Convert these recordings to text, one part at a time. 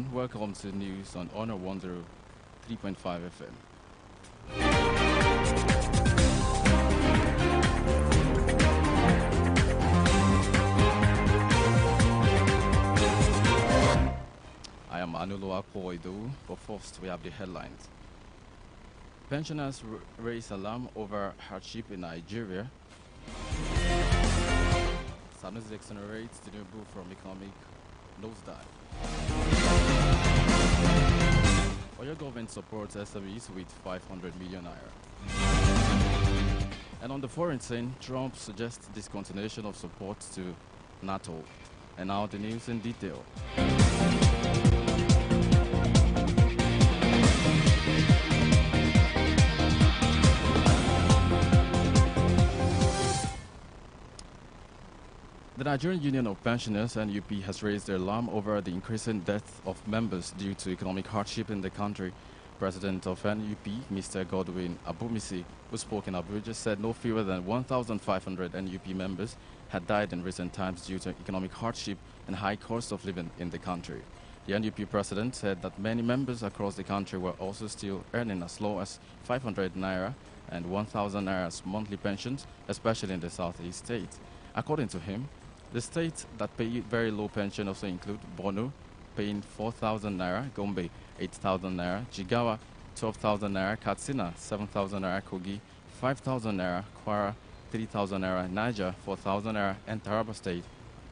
afternoon. Welcome to the news on Honor 103.5 FM. I am Anulo Oyejide, but first we have the headlines. Pensioners raise alarm over hardship in Nigeria. Sanusi exonerates Tinubu from economic nosedive. Oyo government supports SMEs with 500 million naira. And on the foreign scene, Trump suggests discontinuation of support to NATO. And now the news in detail. The Nigerian Union of Pensioners (NUP) has raised their alarm over the increasing death of members due to economic hardship in the country. President of NUP, Mr. Godwin Abumisi, who spoke in Abuja, said no fewer than 1,500 NUP members had died in recent times due to economic hardship and high cost of living in the country. The NUP president said that many members across the country were also still earning as low as 500 naira and 1,000 naira monthly pensions, especially in the southeast states. According to him, the states that pay very low pension also include Borno, paying 4,000 naira, Gombe, 8,000 naira, Jigawa, 12,000 naira, Katsina, 7,000 naira, Kogi, 5,000 naira, Kwara, 3,000 naira, Niger, 4,000 naira, and Taraba State,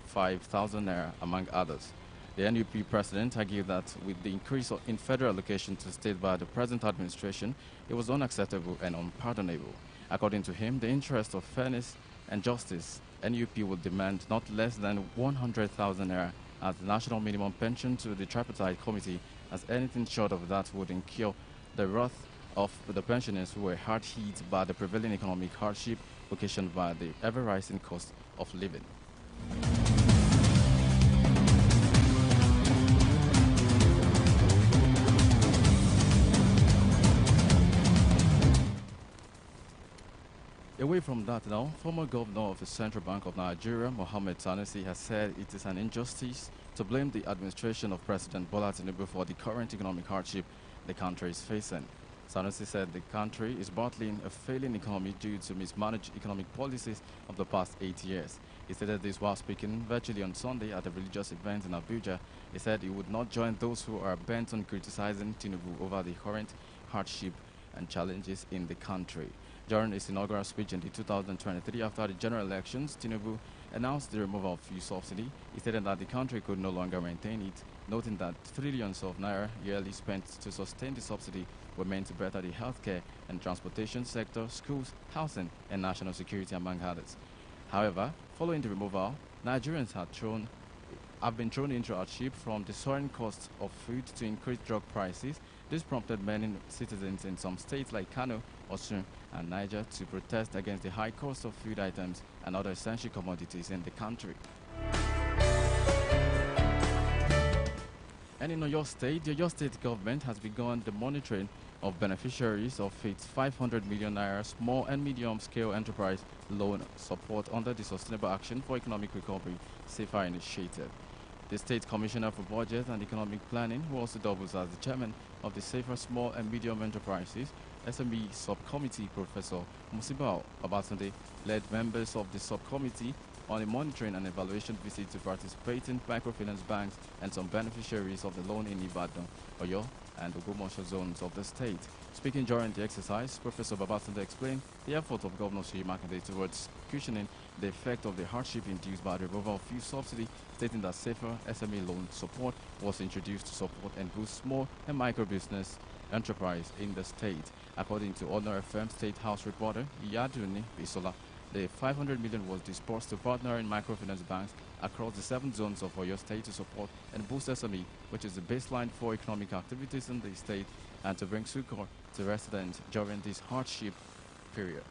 5,000 naira, among others. The NUP president argued that with the increase in federal allocation to state by the present administration, it was unacceptable and unpardonable. According to him, the interest of fairness and justice, NUP will demand not less than 100,000 naira as the national minimum pension to the tripartite committee, as anything short of that would incur the wrath of the pensioners who were hard hit by the prevailing economic hardship occasioned by the ever-rising cost of living. Away from that now, former governor of the Central Bank of Nigeria, Mohammed Sanusi, has said it is an injustice to blame the administration of President Bola Tinubu for the current economic hardship the country is facing. Sanusi said the country is battling a failing economy due to mismanaged economic policies of the past 8 years. He stated this while speaking virtually on Sunday at a religious event in Abuja. He said he would not join those who are bent on criticizing Tinubu over the current hardship and challenges in the country. During his inaugural speech in the 2023 after the general elections, Tinubu announced the removal of fuel subsidy. He stated that the country could no longer maintain it, noting that trillions of naira yearly spent to sustain the subsidy were meant to better the healthcare and transportation sector, schools, housing, and national security, among others. However, following the removal, Nigerians have been thrown into hardship from the soaring cost of food to increased drug prices. This prompted many citizens in some states like Kano, Osun, and Niger to protest against the high cost of food items and other essential commodities in the country. And in Oyo State, the Oyo State government has begun the monitoring of beneficiaries of its 500 million naira small and medium-scale enterprise loan support under the Sustainable Action for Economic Recovery (SAFER) initiative. The State Commissioner for Budget and Economic Planning, who also doubles as the chairman of the SAFER Small and Medium Enterprises SME Subcommittee, Professor Musibao Obatunde, led members of the subcommittee on a monitoring and evaluation visit to participating microfinance banks and some beneficiaries of the loan in Ibadan, Oyo, and Ogbomoso zones of the state. Speaking during the exercise, Professor Babatunde explained the effort of Governor Seyi Makinde towards cushioning the effect of the hardship induced by the removal of fuel subsidy, stating that SAFER SME loan support was introduced to support and boost small and micro business enterprise in the state. According to Honor FM State House reporter Iyaduni Bisola, the 500 million was dispersed to partnering microfinance banks across the 7 zones of Oyo State to support and boost SME, which is the baseline for economic activities in the state, and to bring succor to residents during this hardship period.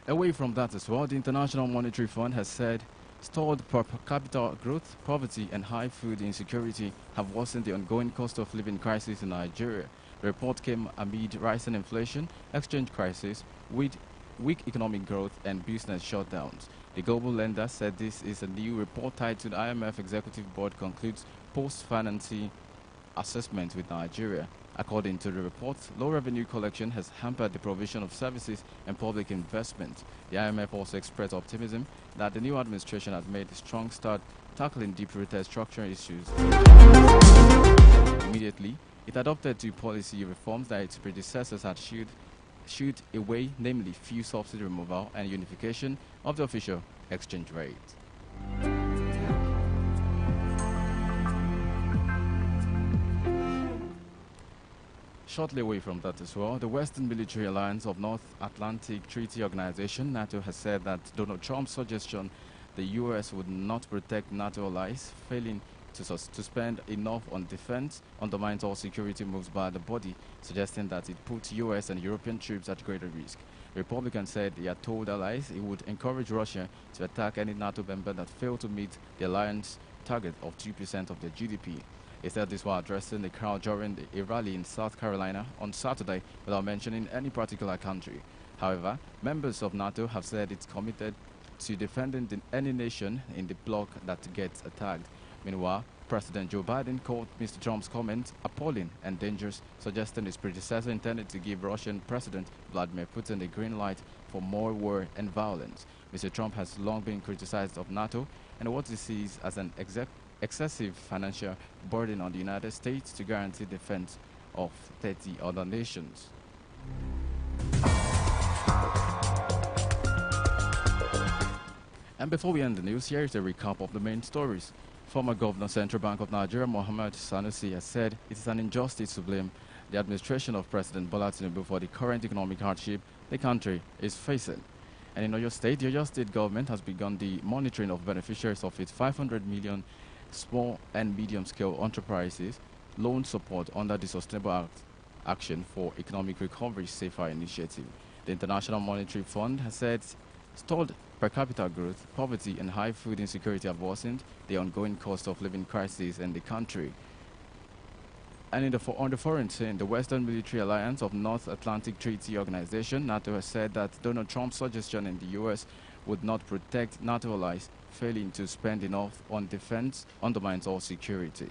Away from that as well, the International Monetary Fund has said stalled per capita growth, poverty, and high food insecurity have worsened the ongoing cost of living crisis in Nigeria. The report came amid rising inflation, exchange crisis, with weak economic growth, and business shutdowns. The global lender said this is a new report titled IMF Executive Board concludes post-financing assessment with Nigeria. According to the report, low revenue collection has hampered the provision of services and public investment. The IMF also expressed optimism that the new administration has made a strong start tackling deep-rooted structural issues. Immediately, it adopted two policy reforms that its predecessors had shooed away, namely fuel subsidy removal and unification of the official exchange rate. Shortly away from that as well, the Western Military Alliance of North Atlantic Treaty Organization, NATO, has said that Donald Trump's suggestion the U.S. would not protect NATO allies, failing to spend enough on defense, undermines all security moves by the body, suggesting that it puts U.S. and European troops at greater risk. Republicans said he had told allies he would encourage Russia to attack any NATO member that failed to meet the alliance target of 2% of their GDP. He said this while addressing the crowd during a rally in South Carolina on Saturday without mentioning any particular country. However, members of NATO have said it's committed to defending any nation in the bloc that gets attacked. Meanwhile, President Joe Biden called Mr. Trump's comments appalling and dangerous, suggesting his predecessor intended to give Russian President Vladimir Putin a green light for more war and violence. Mr. Trump has long been criticized of NATO and what he sees as an excessive financial burden on the United States to guarantee defense of 30 other nations. And before we end the news, here is a recap of the main stories. Former Governor Central Bank of Nigeria, Mohammed Sanusi, has said it is an injustice to blame the administration of President Bola Tinubu for the current economic hardship the country is facing. And in Oyo State, the Oyo State government has begun the monitoring of beneficiaries of its 500 million small and medium-scale enterprises loan support under the Sustainable Action for Economic Recovery SAFER initiative. The International Monetary Fund has said stalled per capita growth, poverty and high food insecurity have worsened the ongoing cost of living crisis in the country. And on the foreign scene, the Western Military Alliance of North Atlantic Treaty Organization, NATO, has said that Donald Trump's suggestion in the U.S. would not protect NATO allies, failing to spend enough on defense undermines all security.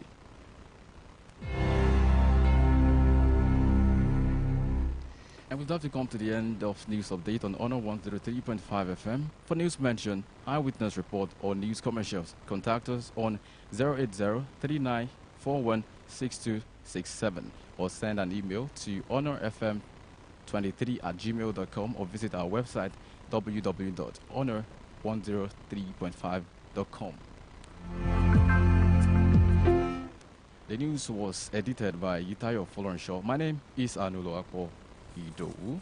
And with that, we come to the end of News Update on Honor 103.5 FM. For news mention, eyewitness report, or news commercials, contact us on 080-3941-6267 or send an email to honorfm23@gmail.com or visit our website www.honor103.5.com. The news was edited by Yitayo Folorenshaw. My name is Anulo Akpo Idowu.